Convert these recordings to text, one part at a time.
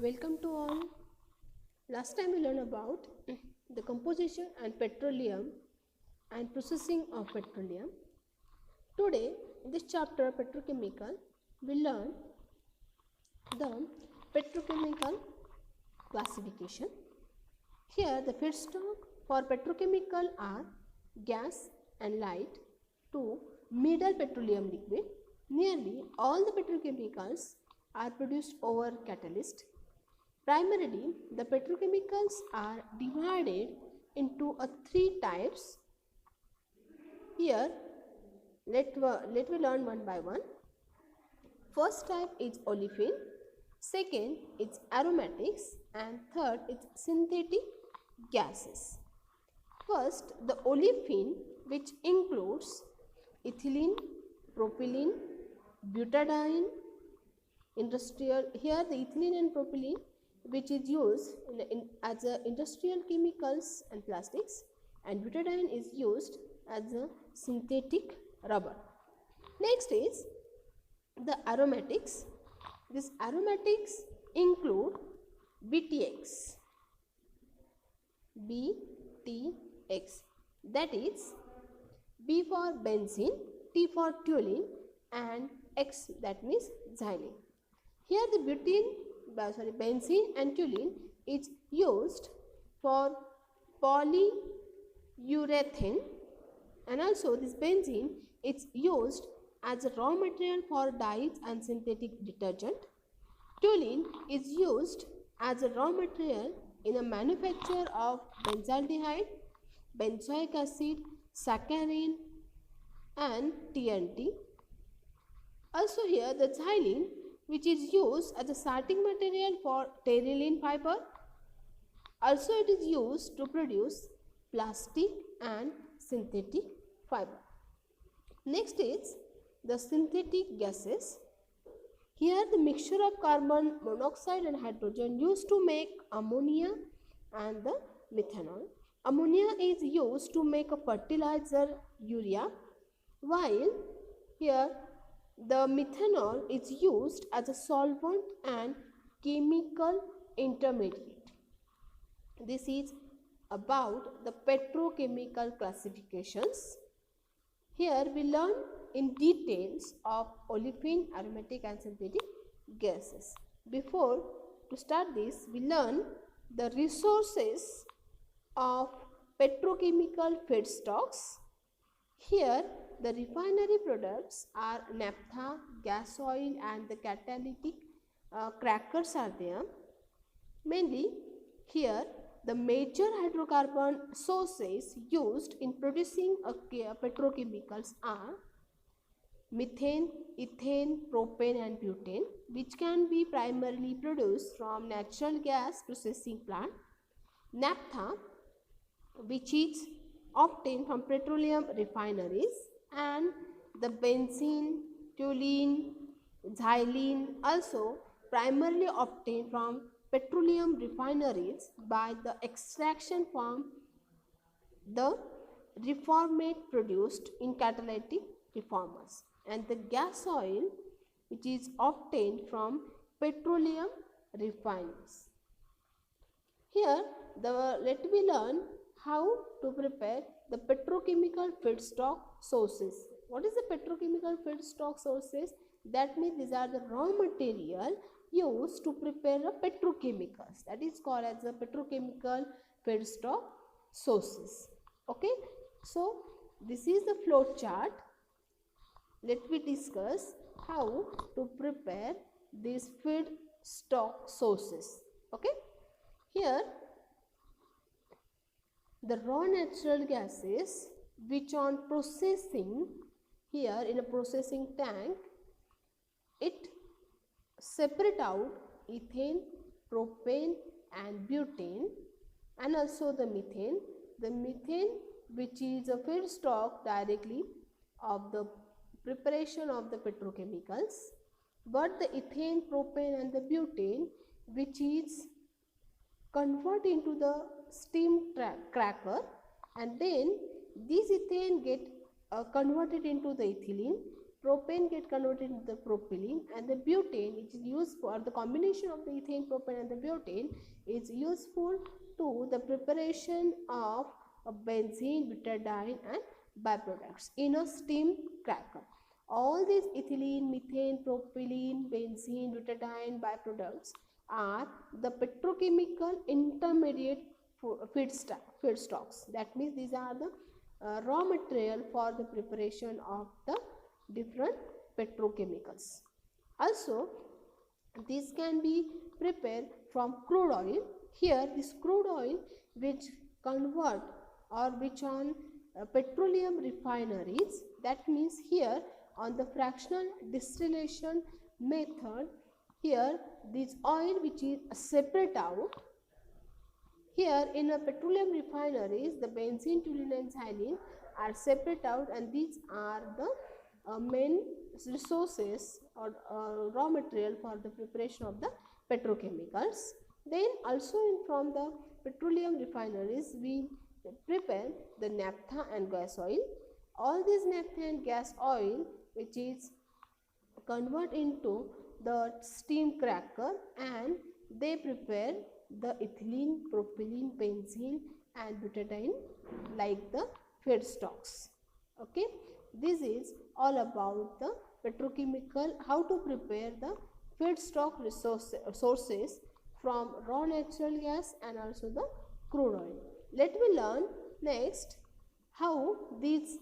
Welcome to all. Last time we learned about the composition and petroleum and processing of petroleum. Today in this chapter petrochemical we learn the petrochemical classification. Here the feedstock for petrochemical are gas and light to middle petroleum liquid. Nearly all the petrochemicals are produced over catalyst. Primarily, the petrochemicals are divided into three types. Here, let we learn one by one. First type is olefin, second is aromatics, and third is synthetic gases. First, the olefin, which includes ethylene, propylene, butadiene, industrial. Here, the ethylene and propylene, which is used as industrial chemicals and plastics, and butadiene is used as a synthetic rubber. Next is the aromatics. These aromatics include BTX, that is B for benzene, T for toluene, and X, that means xylene. Here the benzene and toluene is used for polyurethane, and also this benzene is used as a raw material for dyes and synthetic detergent. Toluene is used as a raw material in the manufacture of benzaldehyde, benzoic acid, saccharin, and TNT. Also here the xylene, which is used as a starting material for terylene fiber. Also it is used to produce plastic and synthetic fiber. Next is the synthetic gases. Here the mixture of carbon monoxide and hydrogen used to make ammonia and the methanol. Ammonia is used to make a fertilizer urea, while here the methanol is used as a solvent and chemical intermediate. This is about the petrochemical classifications. Here we learn in details of olefin, aromatic and synthetic gases. Before to start this, we learn the resources of petrochemical feedstocks. Here the refinery products are naphtha, gas oil, and the catalytic crackers are there. Mainly here the major hydrocarbon sources used in producing petrochemicals are methane, ethane, propane and butane, which can be primarily produced from natural gas processing plant. Naphtha, which is obtained from petroleum refineries, and the benzene, toluene, xylene also primarily obtained from petroleum refineries by the extraction from the reformate produced in catalytic reformers, and the gas oil, which is obtained from petroleum refineries. Here let me learn how to prepare the petrochemical feedstock sources. What is the petrochemical feedstock sources? That means these are the raw material used to prepare the petrochemicals. That is called as the petrochemical feedstock sources. Okay, so this is the flow chart. Let me discuss how to prepare these feedstock sources. Okay, here the raw natural gases, which on processing, here in a processing tank, it separate out ethane, propane and butane, and also the methane. The methane, which is a feedstock directly of the preparation of the petrochemicals, but the ethane, propane and the butane, which is convert into the steam cracker, and then this ethane get converted into the ethylene, propane get converted into the propylene, and the butane, which is used for the combination of the ethane, propane and the butane, is useful to the preparation of a benzene, butadiene and byproducts in a steam cracker. All these ethylene, methane, propylene, benzene, butadiene byproducts are the petrochemical intermediate feedstocks. That means these are the raw material for the preparation of the different petrochemicals. Also, this can be prepared from crude oil. Here, this crude oil which convert or which on petroleum refineries, that means here on the fractional distillation method, here this oil which is separate out. Here in a petroleum refineries, the benzene, toluene and xylene are separate out, and these are the main resources or raw material for the preparation of the petrochemicals. Then also from the petroleum refineries, we prepare the naphtha and gas oil. All these naphtha and gas oil which is convert into the steam cracker, and they prepare the ethylene, propylene, benzene and butadiene like the feedstocks. Okay, this is all about the petrochemical, how to prepare the feedstock sources from raw natural gas and also the crude oil. Let me learn next how these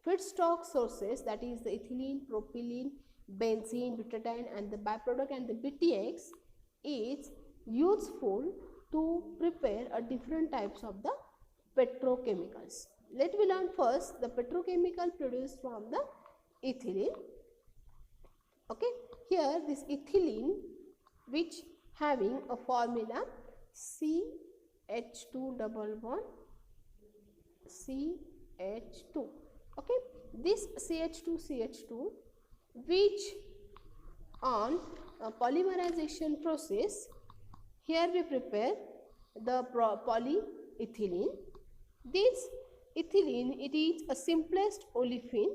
feedstock sources, that is the ethylene, propylene, benzene, butadiene and the byproduct and the BTX is useful to prepare a different types of the petrochemicals. Let me learn first the petrochemical produced from the ethylene. Okay, here this ethylene which having a formula CH2 double bond CH2. Okay, this CH2 which on a polymerization process, here we prepare the polyethylene. This ethylene, it is a simplest olefin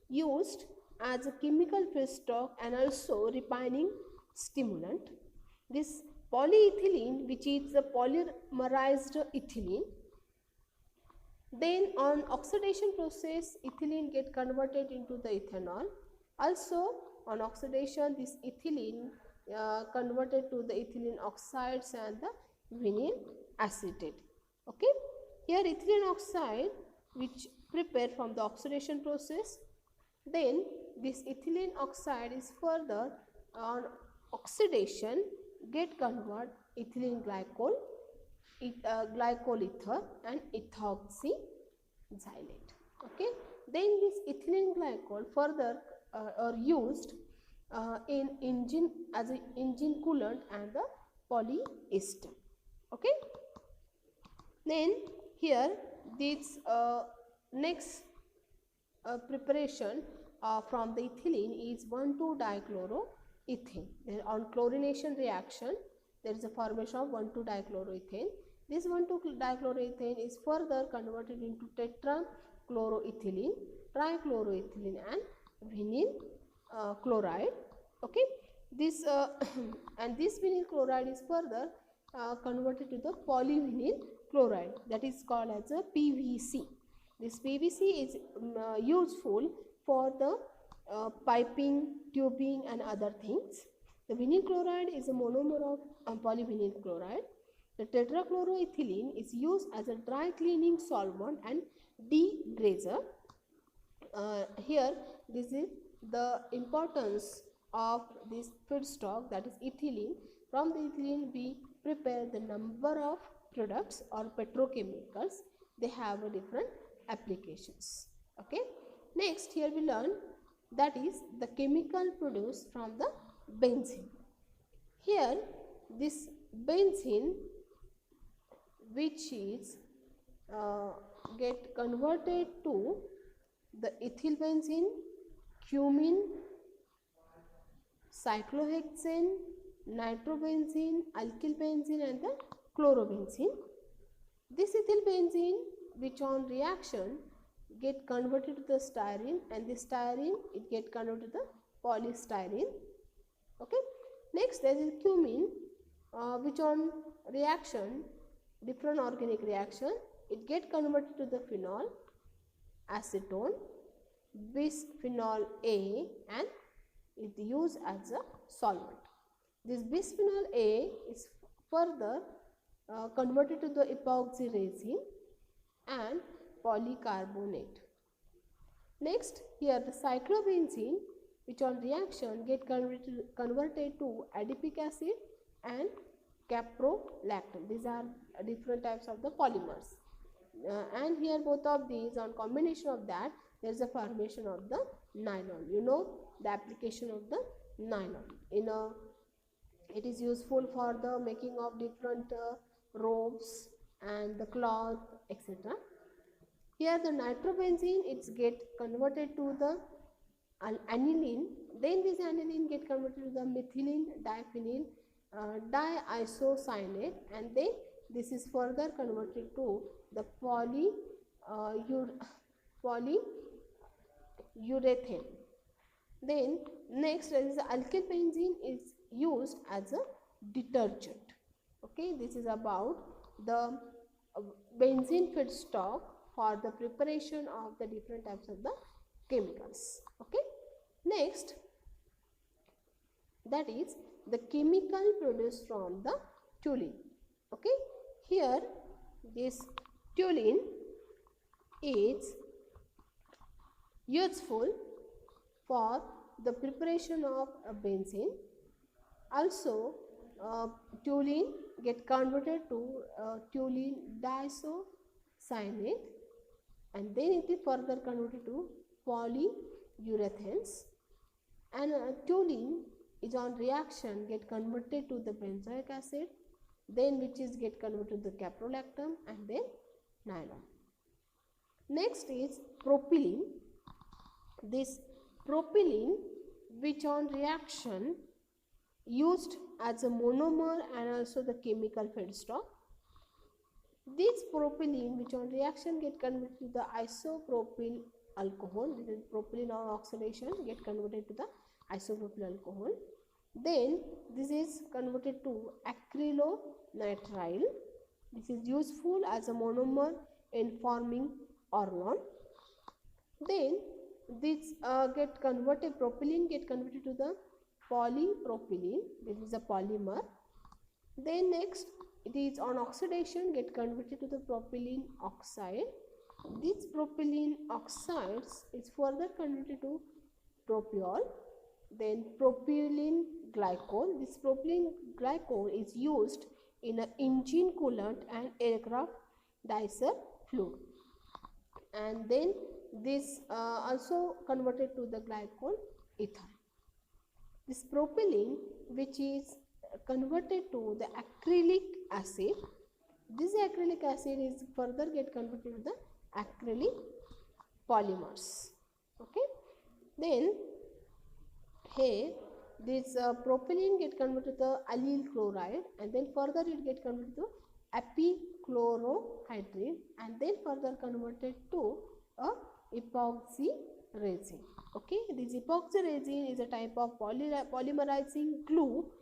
used as a chemical feedstock and also refining stimulant. This polyethylene, which is the polymerized ethylene, then on oxidation process, ethylene get converted into the ethanol. Also on oxidation, this ethylene converted to the ethylene oxides and the vinyl acetate. Okay, here ethylene oxide which prepared from the oxidation process, then this ethylene oxide is further on oxidation get convert ethylene glycol, glycol ether and ethoxy xylate. Okay, then this ethylene glycol further are used in engine as an engine coolant and the polyester. Okay, then here this next preparation from the ethylene is 1,2-dichloroethane. Then on chlorination reaction, there is a formation of 1,2-dichloroethane. This 1,2-dichloroethane is further converted into tetrachloroethylene, trichloroethylene and vinyl chloride. Okay, this and this vinyl chloride is further converted to the polyvinyl chloride, that is called as a PVC. This PVC is useful for the piping, tubing and other things. The vinyl chloride is a monomer of polyvinyl chloride. The tetrachloroethylene is used as a dry cleaning solvent and degrazer. Here this is the importance of this feedstock, that is ethylene. From the ethylene we prepare the number of products or petrochemicals. They have a different applications. Okay, next here we learn that is the chemical produced from the benzene. Here this benzene which is get converted to the ethyl benzene, cumene, cyclohexane, nitrobenzene, alkyl benzene and the chlorobenzene. This ethyl benzene which on reaction get converted to the styrene, and the styrene it get converted to the polystyrene. Okay. Next there is cumene, which on reaction, different organic reaction, it get converted to the phenol, acetone, bisphenol A, and it used as a solvent. This bisphenol A is further converted to the epoxy resin and polycarbonate. Next, here the cyclobenzene, which on reaction get converted to adipic acid and caprolactam. These are different types of the polymers. And here both of these, on combination of that, there is a formation of the nylon. You know the application of the nylon. It is useful for the making of different ropes and the cloth, etc. Here the nitrobenzene, it's get converted to the aniline. Then this aniline get converted to the methylene diphenyl diisocyanate, and then this is further converted to the polyurethane. Then next is alkyl benzene is used as a detergent. Okay, this is about the benzene feedstock for the preparation of the different types of the chemicals. Okay, next, that is the chemical produced from the toluene. Okay, here this toluene is useful for the preparation of a benzene. Also, toluene get converted to toluene diisocyanate, and then it is further converted to polyurethanes, and toluene is on reaction get converted to the benzoic acid, then which is get converted to the caprolactam, and then nylon. Next is propylene. This propylene, which on reaction used as a monomer and also the chemical feedstock. This propylene, which on reaction get converted to the isopropyl alcohol, this is propylene on oxidation get converted to the isopropyl alcohol. Then this is converted to acrylonitrile. This is useful as a monomer in forming orgone. Then this propylene get converted to the polypropylene. This is a polymer. Then next, it is on oxidation get converted to the propylene oxide. This propylene oxides is further converted to propiol. Then propylene glycol. This propylene glycol is used in an engine coolant and aircraft deesser fluid. And then this also converted to the glycol ether. This propylene, which is converted to the acrylic acid, this acrylic acid is further get converted to the acrylic polymers. Okay. Then here this propylene get converted to the allyl chloride, and then further it get converted to epichlorohydrin, and then further converted to a epoxy resin. Okay, this epoxy resin is a type of polymerizing glue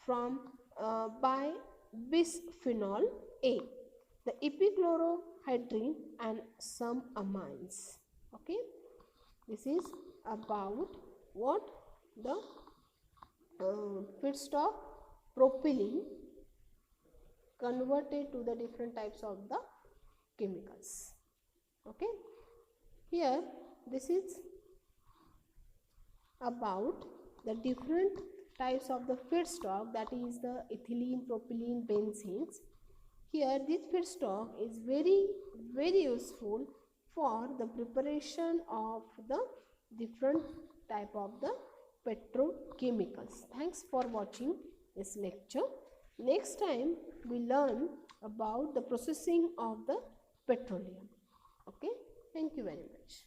from by bisphenol A, the epichlorohydrin, and some amines. Okay, this is about what the feedstock propylene converted to the different types of the chemicals. Okay, here this is about the different types of the feedstock, that is the ethylene, propylene, benzenes. Here this feedstock is very useful for the preparation of the different type of the petrochemicals. Thanks for watching this lecture. Next time we learn about the processing of the petroleum. Okay, thank you very much.